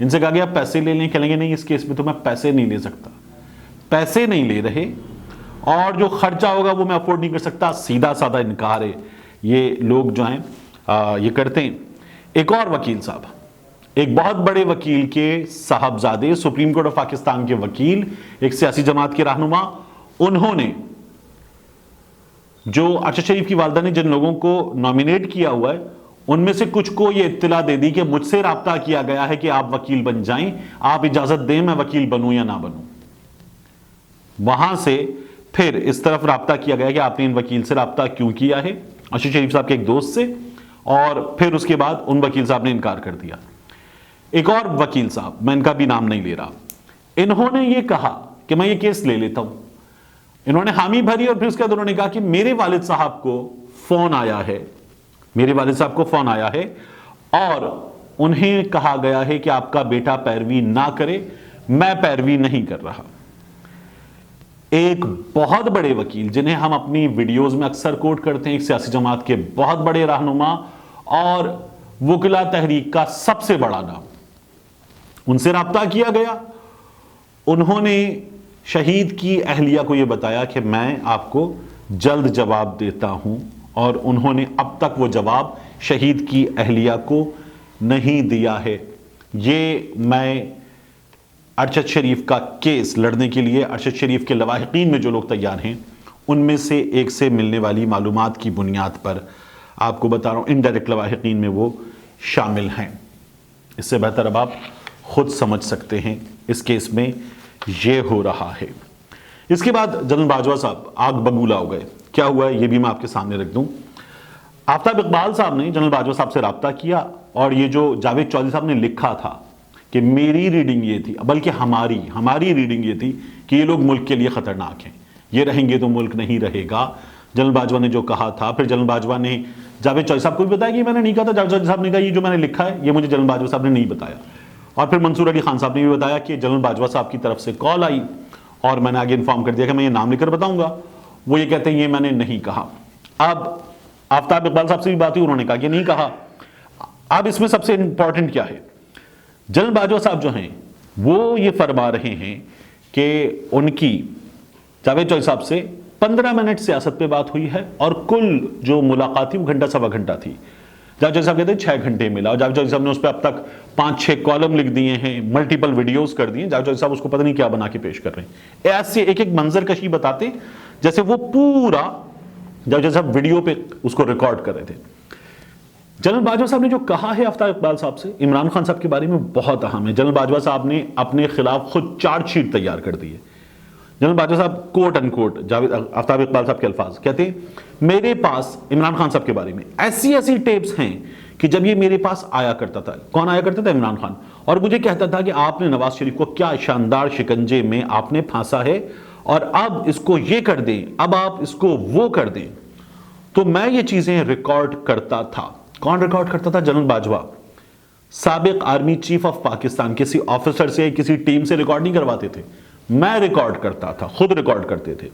ان سے کہا گیا پیسے لے لیں, کہیں گے نہیں اس کیس میں تو میں پیسے نہیں لے سکتا, پیسے نہیں لے رہے اور جو خرچہ ہوگا وہ میں افورڈ نہیں کر سکتا, سیدھا سادہ انکار ہے یہ لوگ جو ہیں یہ کرتے ہیں. ایک اور وکیل صاحب, ایک بہت بڑے وکیل کے صاحبزادے, سپریم کورٹ آف پاکستان کے وکیل, ایک سیاسی جماعت کے رہنما, انہوں نے جو ارشد شریف کی والدہ نے جن لوگوں کو نامینیٹ کیا ہوا ہے ان میں سے کچھ کو یہ اطلاع دے دی کہ مجھ سے رابطہ کیا گیا ہے کہ آپ وکیل بن جائیں, آپ اجازت دیں میں وکیل بنوں یا نہ بنوں. وہاں سے پھر اس طرف رابطہ کیا گیا کہ آپ نے ان وکیل سے رابطہ کیوں کیا ہے, ارشد شریف صاحب کے ایک دوست سے, اور پھر اس کے بعد ان وکیل صاحب نے انکار کر دیا. ایک اور وکیل صاحب, میں ان کا بھی نام نہیں لے رہا, انہوں نے یہ کہا کہ میں یہ کیس لے لیتا ہوں. انہوں نے حامی بھری اور پھر اس کے بعد انہوں نے کہا کہ میرے والد صاحب کو فون آیا ہے, میرے والد صاحب کو فون آیا ہے اور انہیں کہا گیا ہے کہ آپ کا بیٹا پیروی نہ کرے, میں پیروی نہیں کر رہا. ایک بہت بڑے وکیل جنہیں ہم اپنی ویڈیوز میں اکثر کوٹ کرتے ہیں, ایک سیاسی جماعت کے بہت بڑے رہنما اور وکلا تحریک کا سب سے بڑا نام, ان سے رابطہ کیا گیا. انہوں نے شہید کی اہلیہ کو یہ بتایا کہ میں آپ کو جلد جواب دیتا ہوں, اور انہوں نے اب تک وہ جواب شہید کی اہلیہ کو نہیں دیا ہے. یہ میں ارشد شریف کا کیس لڑنے کے لیے ارشد شریف کے لواحقین میں جو لوگ تیار ہیں ان میں سے ایک سے ملنے والی معلومات کی بنیاد پر آپ کو بتا رہا ہوں, انڈائریکٹ لواحقین میں وہ شامل ہیں. اس سے بہتر اب آپ خود سمجھ سکتے ہیں اس کیس میں یہ ہو رہا ہے. اس کے بعد جنرل باجوہ صاحب آگ بگولا ہو گئے. کیا ہوا ہے یہ بھی میں آپ کے سامنے رکھ دوں. آفتاب اقبال صاحب نے جنرل باجوہ صاحب سے رابطہ کیا, اور یہ جو جاوید چودھری صاحب نے لکھا تھا کہ میری ریڈنگ یہ تھی, بلکہ ہماری ریڈنگ یہ تھی کہ یہ لوگ ملک کے لیے خطرناک ہیں, یہ رہیں گے تو ملک نہیں رہے گا. جنرل باجوہ نے جو کہا تھا, پھر جنرل باجوہ نے جاوید چودھری صاحب کو بھی بتایا کہ میں نے نہیں کہا تھا. جاوید چودھری صاحب نے کہا یہ جو میں نے لکھا ہے یہ مجھے جنرل باجوہ صاحب نے نہیں بتایا. اور پھر منصور علی خان صاحب نے بھی بتایا کہ جنرل باجوہ صاحب کی طرف سے کال آئی اور میں نے آگے انفارم کر دیا کہ میں یہ نام لے کر بتاؤں گا. وہ یہ کہتے ہیں یہ میں نے نہیں کہا. اب آفتاب اقبال صاحب سے بھی بات ہوئی, انہوں نے کہا کہ نہیں کہا. اب اس میں سب سے امپورٹنٹ کیا ہے, جنرل باجوہ صاحب جو ہیں وہ یہ فرما رہے ہیں کہ ان کی جاوید چودھری صاحب سے 15 منٹ سیاست پہ بات ہوئی ہے, اور کل جو ملاقات تھی وہ گھنٹہ سوا گھنٹہ تھی. جاوید چودھری صاحب کہتے ہیں 6 گھنٹے ملا, اور جاوید چودھری صاحب نے اس پہ اب تک 5-6 کالم لکھ دیے ہیں, ملٹیپل ویڈیوز کر دیے. جاوید چودھری صاحب اس کو پتہ نہیں کیا بنا کے پیش کر رہے ہیں, ایسے ایک ایک منظر کشی بتاتے جیسے وہ پورا جاوید چودھری صاحب ویڈیو پہ اس کو ریکارڈ کر رہے تھے. جنرل باجوہ صاحب نے جو کہا ہے آفتاب اقبال صاحب سے عمران خان صاحب کے بارے میں بہت اہم ہے. جنرل باجوہ صاحب نے اپنے خلاف خود چارج شیٹ تیار کر دی ہے. جنرل باجوہ صاحب کوٹ ان کوٹ آفتاب اقبال صاحب کے الفاظ کہتے ہیں, میرے پاس عمران خان صاحب کے بارے میں ایسی ٹیپس ہیں کہ جب یہ میرے پاس آیا کرتا تھا, کون آیا کرتا تھا؟ عمران خان, اور مجھے کہتا تھا کہ آپ نے نواز شریف کو کیا شاندار شکنجے میں آپ نے پھانسا ہے, اور اب اس کو یہ کر دیں, اب آپ اس کو وہ کر دیں. تو میں یہ چیزیں ریکارڈ کرتا تھا. کون ریکارڈ کرتا تھا؟ جنرل باجوہ, سابق آرمی چیف آف پاکستان. کسی آفیسر سے کسی ٹیم سے ریکارڈ نہیں کرواتے تھے, میں ریکارڈ کرتا تھا, خود ریکارڈ کرتے تھے.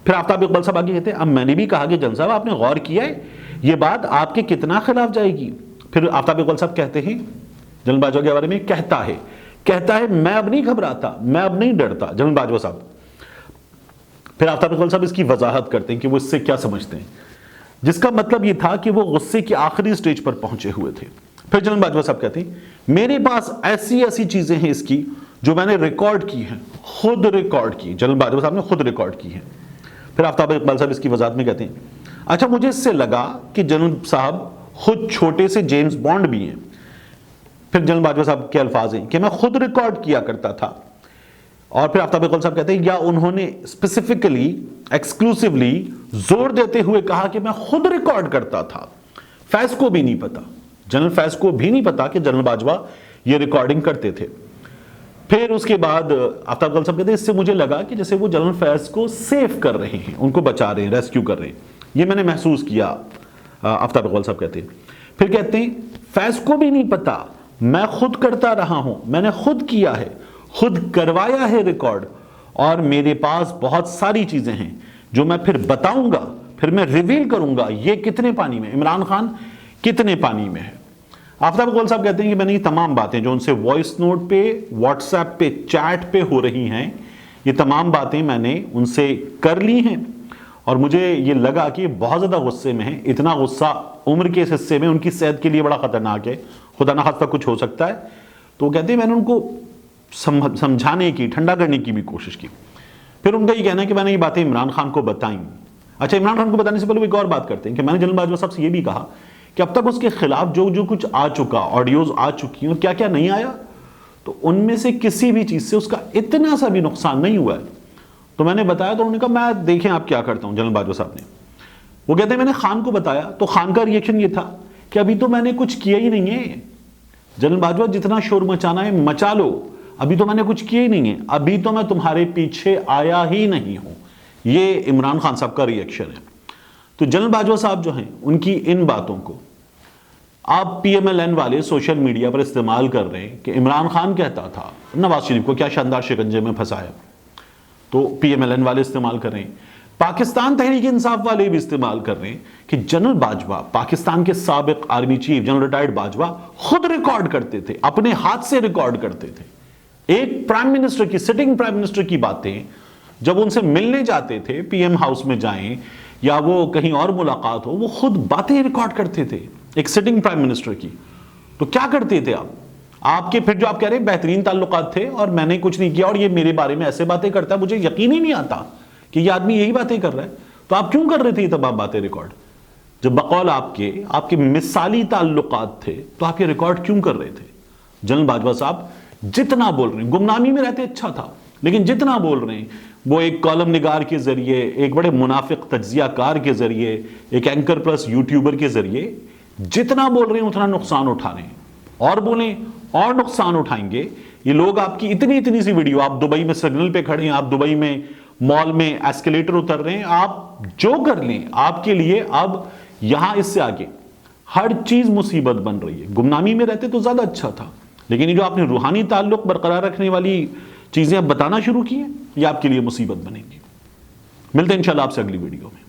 پھر آفتاب اقبال صاحب آگے کہتے ہیں اب میں نے بھی کہا کہ جنرل صاحب آپ نے غور کیا ہے یہ بات آپ کے کتنا خلاف جائے گی. پھر آفتاب اقبال صاحب کہتے ہیں جنرل باجوہ کے بارے میں, کہتا ہے میں اب نہیں گھبراتا, میں اب نہیں ڈرتا. جنرل باجوہ صاحب پھر آفتاب اقبال صاحب اس کی وضاحت کرتے ہیں کہ وہ اس سے کیا سمجھتے ہیں, جس کا مطلب یہ تھا کہ وہ غصے کی آخری سٹیج پر پہنچے ہوئے تھے. پھر جنرل باجوہ صاحب کہتے ہیں میرے پاس ایسی چیزیں ہیں اس کی جو میں نے ریکارڈ کی ہیں, خود ریکارڈ کی. جنرل باجوہ صاحب نے خود ریکارڈ کی ہیں. پھر آفتاب اقبال صاحب اس کی وضاحت میں کہتے ہیں اچھا مجھے اس سے لگا کہ جنرل صاحب خود چھوٹے سے جیمز بانڈ بھی ہیں. پھر جنرل باجوہ صاحب کے الفاظ ہیں کہ میں خود ریکارڈ کیا کرتا تھا. اور پھر آفتاب اقبال صاحب کہتے ہیں یا انہوں نے اسپیسیفکلی ایکسکلوسیولی زور دیتے ہوئے کہا کہ میں خود ریکارڈ کرتا تھا. فیض کو بھی نہیں پتا, جنرل فیض کو بھی نہیں پتا کہ جنرل باجوہ یہ ریکارڈنگ کرتے تھے. پھر اس کے بعد آفتاب اقبال صاحب کہتے ہیں اس سے مجھے لگا کہ جیسے وہ جنرل فیض کو سیف کر رہے ہیں, ان کو بچا رہے ہیں, ریسکیو کر رہے ہیں, یہ میں نے محسوس کیا. آفتاب اقبال صاحب کہتے ہیں پھر کہتے ہیں فیض کو بھی نہیں پتا, میں خود کرتا رہا ہوں, میں نے خود کیا ہے, خود کروایا ہے ریکارڈ, اور میرے پاس بہت ساری چیزیں ہیں جو میں پھر بتاؤں گا, پھر میں ریویل کروں گا یہ کتنے پانی میں, عمران خان کتنے پانی میں ہے. آفتاب اقبال صاحب کہتے ہیں کہ میں نے یہ تمام باتیں جو ان سے وائس نوٹ پہ، واٹس ایپ پہ، چیٹ پہ ہو رہی ہیں، یہ تمام باتیں میں نے ان سے کر لی ہیں، اور مجھے یہ لگا کہ بہت زیادہ غصے میں ہیں، اتنا غصہ عمر کے اس حصے میں ان کی صحت کے لیے بڑا خطرناک ہے، خدا نہ خواستہ کچھ ہو سکتا ہے۔ تو وہ کہتے ہیں میں نے ان کو سمجھانے کی، ٹھنڈا کرنے کی بھی کوشش کی۔ پھر ان کا یہ کہنا ہے کہ میں نے یہ باتیں عمران خان کو بتائیں۔ اچھا، عمران خان کو بتانے سے پہلے وہ ایک اور بات کرتے ہیں کہ میں نے جنرل باجوہ صاحب سے یہ بھی کہا کہ اب تک اس کے خلاف جو کچھ آ چکا، آڈیوز آ چکی ہیں اور کیا کیا نہیں آیا، تو ان میں سے کسی بھی چیز سے اس کا اتنا سا بھی نقصان نہیں ہوا ہے۔ تو میں نے بتایا، تو انہوں نے کہا میں دیکھیں آپ کیا کرتا ہوں جنرل باجوہ صاحب نے۔ وہ کہتے ہیں میں نے خان کو بتایا تو خان کا ریئیکشن یہ تھا کہ ابھی تو میں نے کچھ کیا ہی نہیں ہے، جنرل باجوہ جتنا شور مچانا ہے مچا لو، ابھی تو میں نے کچھ کیا ہی نہیں ہے، ابھی تو میں تمہارے پیچھے آیا ہی نہیں ہوں۔ یہ عمران خان صاحب کا ریئیکشن ہے۔ تو جنرل باجوہ صاحب جو ہیں ان کی ان باتوں کو آپ پی ایم ایل این والے سوشل میڈیا پر استعمال کر رہے ہیں کہ عمران خان کہتا تھا نواز شریف کو کیا شاندار شکنجے میں پھنسایا، تو پی ایم ایل این والے استعمال کر رہے ہیں، پاکستان تحریک انصاف والے بھی استعمال کر رہے ہیں کہ جنرل باجوہ، پاکستان کے سابق army chief general retired Bajwa خود ریکارڈ کرتے تھے، اپنے ہاتھ سے ریکارڈ کرتے تھے ایک پرائم منسٹر کی، سٹنگ پرائم منسٹر کی باتیں، جب ان سے ملنے جاتے تھے، پی ایم ہاؤس میں جائیں یا وہ کہیں اور ملاقات ہو، وہ خود باتیں ریکارڈ کرتے تھے ایک سٹنگ پرائم منسٹر کی۔ تو کیا کرتے تھے آپ کے پھر جو آپ کہہ رہے ہیں بہترین تعلقات تھے اور میں نے کچھ نہیں کیا اور یہ میرے بارے میں ایسے باتیں کرتا ہے، مجھے یقین ہی نہیں آتا کہ یہ آدمی یہی باتیں کر رہا ہے، تو آپ کیوں کر رہے تھے یہ تمام باتیں ریکارڈ؟ جب بقول آپ کے مثالی تعلقات تھے تو آپ یہ ریکارڈ کیوں کر رہے تھے؟ جنرل باجوہ صاحب جتنا بول رہے ہیں، گمنامی میں رہتے اچھا تھا، لیکن جتنا بول رہے ہیں وہ ایک کالم نگار کے ذریعے، ایک بڑے منافق تجزیہ کار کے ذریعے، ایک اینکر پلس یوٹیوبر کے ذریعے جتنا بول رہے ہیں اتنا نقصان اٹھا رہے ہیں، اور بولیں اور نقصان اٹھائیں گے۔ یہ لوگ آپ کی اتنی سی ویڈیو، آپ دبئی میں سگنل پہ کھڑے ہیں، آپ دبئی میں مال میں ایسکیلیٹر اتر رہے ہیں، آپ جو کر لیں، آپ کے لیے اب یہاں اس سے آگے ہر چیز مصیبت بن رہی ہے۔ گمنامی میں رہتے تو زیادہ اچھا تھا، لیکن یہ جو آپ نے روحانی تعلق برقرار رکھنے والی چیزیں اب بتانا شروع کی ہیں، یہ آپ کے لیے مصیبت بنے گی۔ ملتے ہیں انشاءاللہ آپ سے اگلی ویڈیو میں۔